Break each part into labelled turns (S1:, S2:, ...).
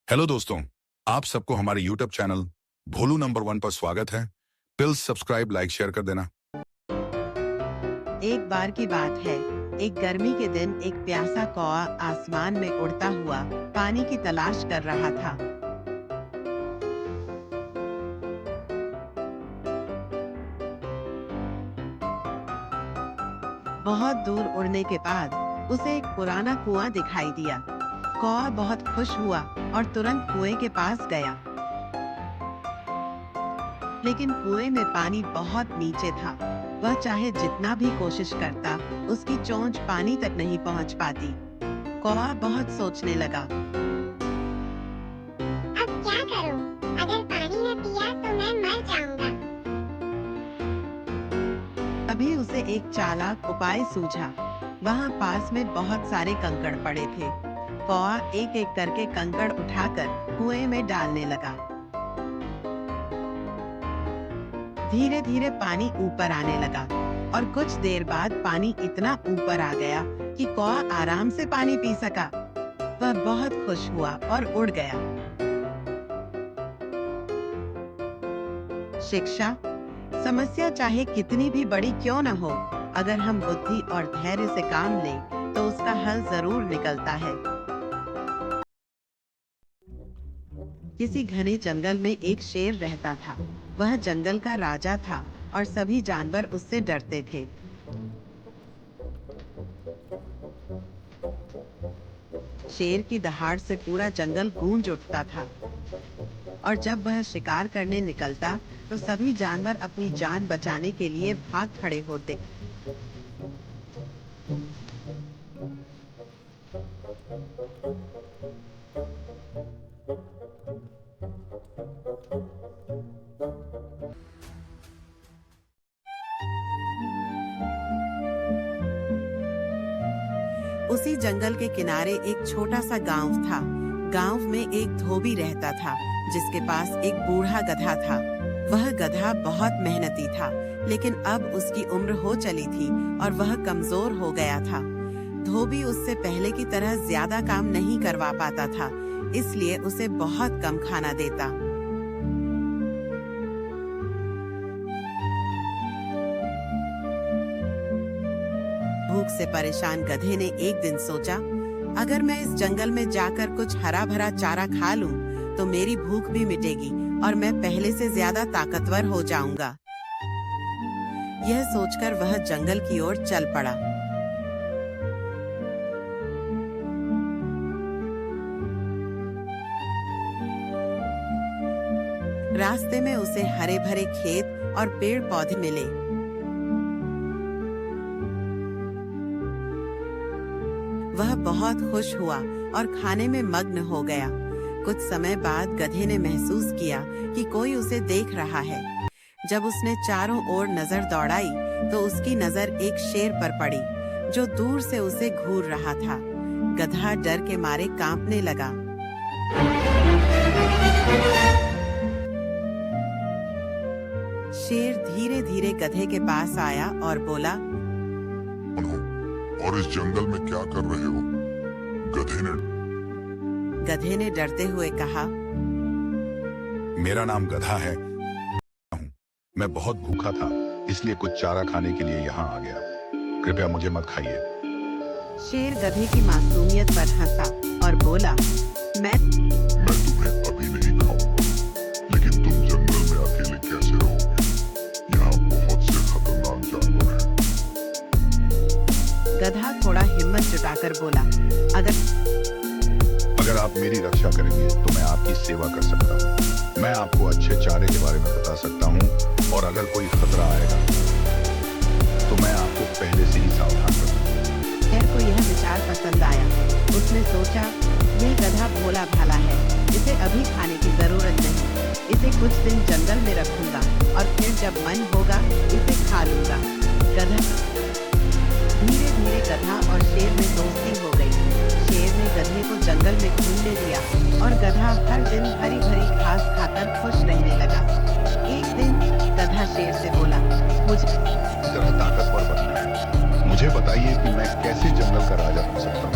S1: Hello दोस्तों, आप सबको हमारे यूट्यूब चैनल भोलू नंबर 1 पर स्वागत है। प्लीज सब्सक्राइब, लाइक, शेयर कर देना।
S2: एक बार की बात है, एक गर्मी के दिन एक प्यासा कौआ आसमान में उड़ता हुआ पानी की तलाश कर रहा था। बहुत दूर उड़ने के बाद उसे एक पुराना कुआं दिखाई दिया। कौआ बहुत खुश हुआ और तुरंत कुएं के पास गया। लेकिन कुएं में पानी बहुत नीचे था। वह चाहे जितना भी कोशिश करता, उसकी चोंच पानी तक नहीं पहुंच पाती। कौआ बहुत सोचने लगा।
S3: अब क्या करूं? अगर पानी न पिया तो मैं मर जाऊंगा।
S2: तभी उसे एक चालाक उपाय सूझा। वहां पास में बहुत सारे कंकड़ पड़े थे। कौआ एक एक करके कंकड़ उठाकर कुएं में डालने लगा। धीरे धीरे पानी ऊपर आने लगा और कुछ देर बाद पानी इतना ऊपर आ गया कि कौआ आराम से पानी पी सका। वह बहुत खुश हुआ और उड़ गया। शिक्षा: समस्या चाहे कितनी भी बड़ी क्यों न हो, अगर हम बुद्धि और धैर्य से काम लें तो उसका हल जरूर निकलता है। किसी घने जंगल में एक शेर रहता था। वह जंगल का राजा था और सभी जानवर उससे डरते थे। शेर की दहाड़ से पूरा जंगल गूंज उठता था और जब वह शिकार करने निकलता तो सभी जानवर अपनी जान बचाने के लिए भाग खड़े होते। उसी जंगल के किनारे एक छोटा सा गांव था। गांव में एक धोबी रहता था जिसके पास एक बूढ़ा गधा था। वह गधा बहुत मेहनती था, लेकिन अब उसकी उम्र हो चली थी और वह कमजोर हो गया था। धोबी उससे पहले की तरह ज्यादा काम नहीं करवा पाता था, इसलिए उसे बहुत कम खाना देता। भूख से परेशान गधे ने एक दिन सोचा, अगर मैं इस जंगल में जाकर कुछ हरा भरा चारा खा लूं, तो मेरी भूख भी मिटेगी और मैं पहले से ज्यादा ताकतवर हो जाऊंगा। यह सोचकर वह जंगल की ओर चल पड़ा। रास्ते में उसे हरे भरे खेत और पेड़ पौधे मिले। वह बहुत खुश हुआ और खाने में मग्न हो गया। कुछ समय बाद गधे ने महसूस किया कि कोई उसे देख रहा है। जब उसने चारों ओर नजर दौड़ाई तो उसकी नजर एक शेर पर पड़ी, जो दूर से उसे घूर रहा था। गधा डर के मारे कांपने लगा। शेर धीरे धीरे गधे के पास आया और बोला,
S4: और इस जंगल में क्या कर रहे हो?
S2: गधे ने डरते हुए कहा,
S1: मेरा नाम गधा है। मैं बहुत भूखा था, इसलिए कुछ चारा खाने के लिए यहाँ आ गया। कृपया मुझे मत खाइए।
S2: शेर गधे की मासूमियत पर हंसा और बोला, मैं
S4: तुम्हें अभी नहीं खाऊंगा, लेकिन तुम जंगल में अकेले कैसे रहोगे? यहाँ बहुत से खतरनाक जानवर हैं।
S2: गधा थोड़ा हिम्मत जुटाकर बोला,
S1: अगर आप मेरी रक्षा करेंगे तो मैं आपकी सेवा कर सकता हूँ। मैं आपको अच्छे चारे के बारे में बता सकता हूँ और अगर कोई खतरा आएगा तो मैं आपको पहले से ही सावधान करूँगा।
S2: शेर को यह विचार पसंद आया। उसने सोचा, यह गधा भोला भाला है, इसे अभी खाने की जरूरत नहीं। इसे कुछ दिन जंगल में रखूंगा और फिर जब मन होगा इसे खा लूंगा। धीरे धीरे गधा और शेर में दोस्ती हो गई। शेर ने गधे को जंगल में घूमने दिया और गधा हर दिन हरी भरी घास खाकर खुश रहने लगा। एक दिन गधा शेर से बोला, मुझे
S1: तरह ताकतवर बनना है। मुझे बताइए कि मैं कैसे जंगल का राजा बन सकता हूँ।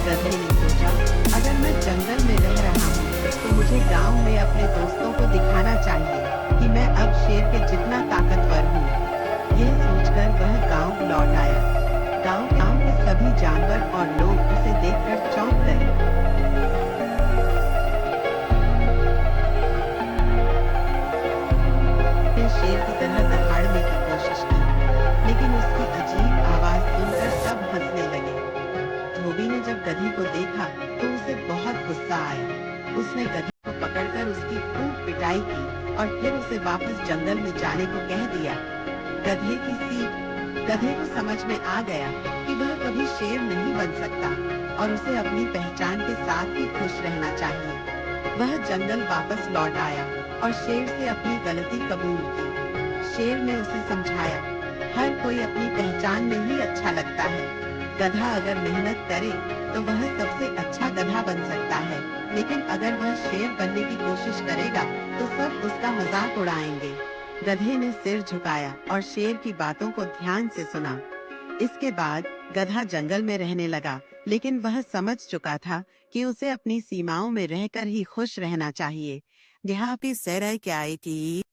S2: गधे ने सोचा, अगर मैं जंगल में रह रहा हूँ तो मुझे गांव में अपने दोस्तों को दिखाना चाहिए कि मैं अब शेर के जितना ताकतवर हूँ। यह सोचकर वह गांव लौट आया। गांव के सभी जानवर और लोग उसे देखकर चौंक गए। उसने शेर की तरह दहाड़ने की कोशिश की, लेकिन उसकी अजीब आवाज सुनकर सब हंसने लगे। धोबी ने जब गधे को देखा तो उसे बहुत गुस्सा आया। उसने गधे को पकड़कर उसकी खूब पिटाई की और फिर उसे वापस जंगल में जाने को कह दिया। गधे की सीख। गधे को समझ में आ गया कि वह कभी शेर नहीं बन सकता और उसे अपनी पहचान के साथ ही खुश रहना चाहिए। वह जंगल वापस लौट आया और शेर से अपनी गलती कबूल की। शेर ने उसे समझाया, हर कोई अपनी पहचान में ही अच्छा लगता है। गधा अगर मेहनत करे तो वह सबसे अच्छा गधा बन सकता है, लेकिन अगर वह शेर बनने की कोशिश करेगा तो सब उसका मजाक उड़ाएंगे। गधे ने सिर झुकाया और शेर की बातों को ध्यान से सुना। इसके बाद गधा जंगल में रहने लगा, लेकिन वह समझ चुका था कि उसे अपनी सीमाओं में रहकर ही खुश रहना चाहिए। यहाँ पे सर क्या है कि